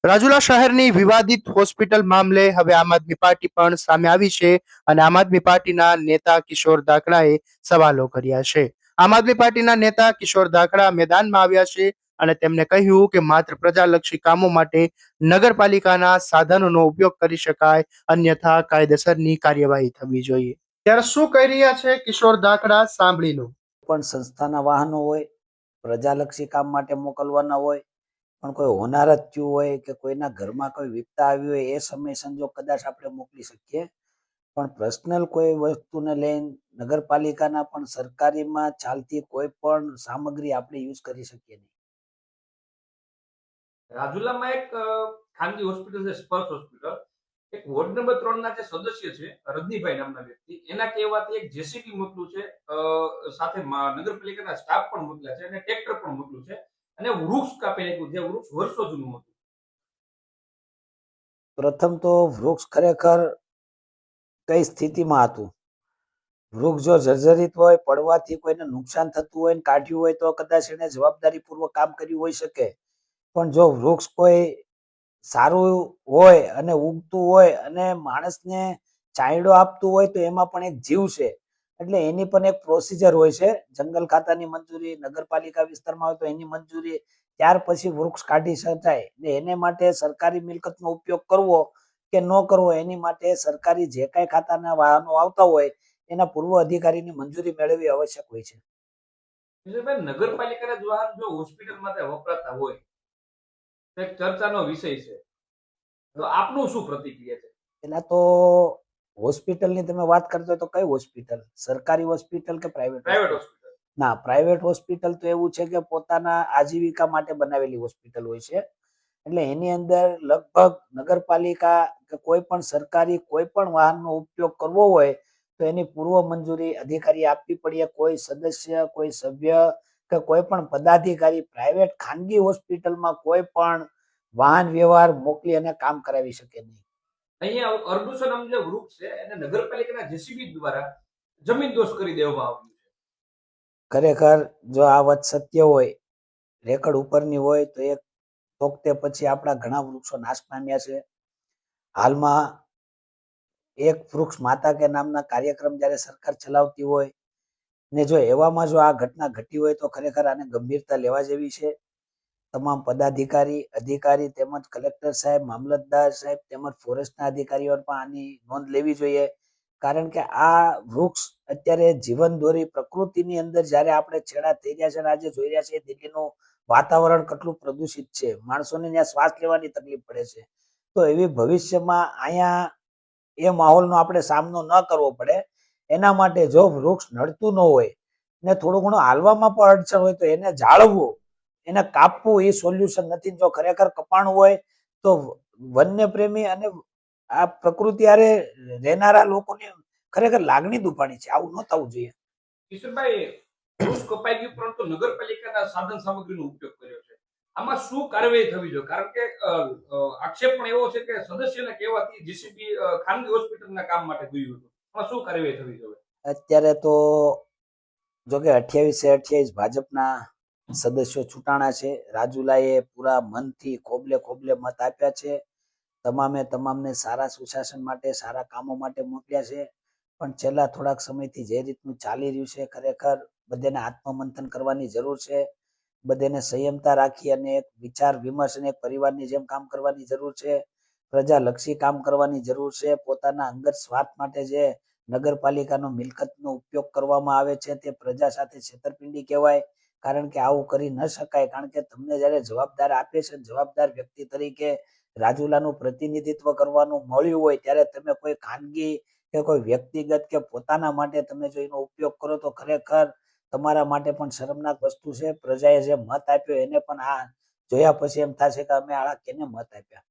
રાજુલા શહેરની વિવાદિત હોસ્પિટલ મામલે હવે આમ આદમી પાર્ટી પણ સામે આવી છે અને આમ આદમી પાર્ટીના નેતા કિશોર દાખલાએ સવાલો કર્યા છે. આમ આદમી પાર્ટીના નેતા કિશોર દાખલા મેદાનમાં આવ્યા છે અને તેમણે કહ્યું કે માત્ર પ્રજાલક્ષી કામો માટે નગરપાલિકાના સાધનોનો ઉપયોગ કરી શકાય, અન્યથા કાયદેસરની કાર્યવાહી થવી જોઈએ. ત્યારે શું કહી રહ્યા છે કિશોર દાખલા, સાંભળી લો. પણ સંસ્થાના વાહનો હોય, પ્રજાલક્ષી કામ માટે મોકલવાના હોય, પણ કોઈ હોનારત થયું હોય કે કોઈના ઘરમાં કોઈ વિપતા આવી હોય એ સમય સંજોગ કદાચ આપણે મોકલી શકીએ, પણ પર્સનલ કોઈ વસ્તુને લઈને નગરપાલિકાના પણ સરકારીમાં ચાલતી કોઈ પણ સામગ્રી આપણે યુઝ કરી શકીએ નહીં. રાજુલામાં એક ખાનગી હોસ્પિટલ છે, સ્પર્શ હોસ્પિટલ. એક વોર્ડ નંબર 3 ના જે સદસ્ય છે રજનીભાઈ નામના વ્યક્તિ, એના કહેવાથી એક જેસીબી મોકલું છે, સાથે નગરપાલિકાના સ્ટાફ પણ મોકલ્યા છે અને ટ્રેક્ટર પણ મોકલું છે અને વૃક્ષ કાપી નાખ્યું, જે વૃક્ષ વર્ષો જૂનું હતું. પ્રથમ તો વૃક્ષ ખરેખર કઈ સ્થિતિમાં હતું? વૃક્ષ જો જર્જરિત હોય, પડવાથી કોઈને નુકસાન થતું હોય ને કાઢ્યું હોય તો કદાચ એને જવાબદારીપૂર્વક કામ કર્યું હોઈ શકે, પણ જો વૃક્ષ કોઈ સારું હોય અને ઉગતું હોય અને માણસને છાંયડો આપતું હોય તો એમાં પણ એક જીવ છે, એટલે એની પણ એક પ્રોસિજર હોય છે. જંગલ ખાતાની મંજૂરી, નગરપાલિકા વિસ્તારમાં હોય તો એની મંજૂરી, ત્યાર પછી વૃક્ષ કાઢી શકાય. એટલે એને માટે સરકારી મિલકતનો ઉપયોગ કરવો કે ન કરવો એની માટે સરકારી જે કાંઈ ખાતાના વાહનો આવતા હોય એના પૂર્વ અધિકારીની મંજૂરી મેળવવી આવશ્યક હોય છે. નગરપાલિકાના જ વાહન જો હોસ્પિટલ માટે વપરાતા હોય તો એક ચર્ચાનો વિષય છે, તો આપનું શું પ્રતિક્રિયા છે? એના તો હોસ્પિટલની તમે વાત કરતો હોય તો કઈ હોસ્પિટલ? સરકારી હોસ્પિટલ કે પ્રાઇવેટ? Private hospital. ના, પ્રાઇવેટ હોસ્પિટલ તો એવું છે કે પોતાના આજીવિકા માટે બનાવેલી હોસ્પિટલ હોય છે, એટલે એની અંદર લગભગ નગરપાલિકા કે કોઈ પણ સરકારી કોઈ પણ વાહનનો ઉપયોગ કરવો હોય તો એની પૂર્વ મંજૂરી અધિકારી આપવી પડે. કોઈ સદસ્ય, કોઈ સભ્ય કે કોઈ પણ પદાધિકારી પ્રાઇવેટ ખાનગી હોસ્પિટલમાં કોઈ પણ વાહન વ્યવહાર મોકલી અને કામ કરાવી શકે નહીં. અહીંયા અર્બુસા નામનું જે વૃક્ષ છે એને નગરપાલિકાના જેસીબી દ્વારા જમીન દોષ કરી દેવામાં આવ્યું છે. ખરેખર જો આ વાત સત્ય હોય, રેકર્ડ ઉપરની હોય તો એક વખતે પછી આપણા ઘણા વૃક્ષો નાશ પામ્યા છે. હાલમાં એક વૃક્ષ માતા કે નામના કાર્યક્રમ જ્યારે સરકાર ચલાવતી હોય ને જો એવામાં જો આ ઘટના ઘટી હોય તો ખરેખર આને ગંભીરતા લેવા જેવી છે. તમામ પદાધિકારી, અધિકારી તેમજ કલેક્ટર સાહેબ, મામલતદાર સાહેબ તેમજ ફોરેસ્ટના અધિકારીઓ પણ આની નોંધ લેવી જોઈએ, કારણ કે આ વૃક્ષ અત્યારે જીવન દોરી પ્રકૃતિની અંદર જ્યારે આપણે છેડા થઈ રહ્યા છે અને આજે જોઈ રહ્યા છીએ દિલ્હીનું વાતાવરણ કેટલું પ્રદૂષિત છે, માણસોને ત્યાં શ્વાસ લેવાની તકલીફ પડે છે, તો એવી ભવિષ્યમાં અહીંયા એ માહોલનો આપણે સામનો ન કરવો પડે એના માટે જો વૃક્ષ નડતું ન હોય ને થોડું ઘણું હાલવામાં પણ અડચણ હોય તો એને જાળવવું, એને કાપવું એ સોલ્યુશન નથી. જો ખરેખર કપાણું હોય તો વન્ય પ્રેમી અને આ પ્રકૃતિ હારે રહેનારા લોકોની ખરેખર લાગણી દુભાણી છે. આવું ન થવું જોઈએ. કિશોરભાઈ, વૃક્ષ કપાઈ ગયું પરંતુ નગરપાલિકાના સાધન સામગ્રીનો ઉપયોગ કર્યો છે, આમાં શું કાર્યવાહી થવી જોઈએ? કારણ કે આક્ષેપ પણ એવો છે કે સદસ્યના કહેવાથી જીસીબી ખાનગી હોસ્પિટલના કામ માટે ગયું હતું, આમાં શું કાર્યવાહી થવી જોઈએ? અત્યારે તો જો કે 28/28 ભાજપના સદસ્યો ચૂંટાણા છે. રાજુલાએ પૂરા મનથી ખોબલે ખોબલે મત આપ્યા છે. તમામને સારા સુશાસન માટે, સારા કામો માટે મોકલ્યા છે, પણ છેલ્લા થોડાક સમયથી જે રીતનું ચાલી રહ્યું છે ખરેખર બધાને આત્મમંથન કરવાની જરૂર છે. બધાને સંયમતા રાખી અને એક વિચાર વિમર્શ અને એક પરિવારની જેમ કામ કરવાની જરૂર છે. પ્રજાલક્ષી કામ કરવાની જરૂર છે. પોતાના અંગત સ્વાર્થ માટે જે નગરપાલિકાનો મિલકતનો ઉપયોગ કરવામાં આવે છે તે પ્રજા સાથે છેતરપિંડી કહેવાય, કારણ કે આવું કરી ન શકાય. કારણ કે તમને જ્યારે જવાબદાર આપે છે, જવાબદાર વ્યક્તિ તરીકે રાજુલાનું પ્રતિનિધિત્વ કરવાનું મળ્યું હોય ત્યારે તમે કોઈ ખાનગી કે કોઈ વ્યક્તિગત કે પોતાના માટે તમે જો એનો ઉપયોગ કરો તો ખરેખર તમારા માટે પણ શરમનાક વસ્તુ છે. પ્રજાએ જે મત આપ્યો એને પણ આ જોયા પછી એમ થશે કે અમે આ કેને મત આપ્યા.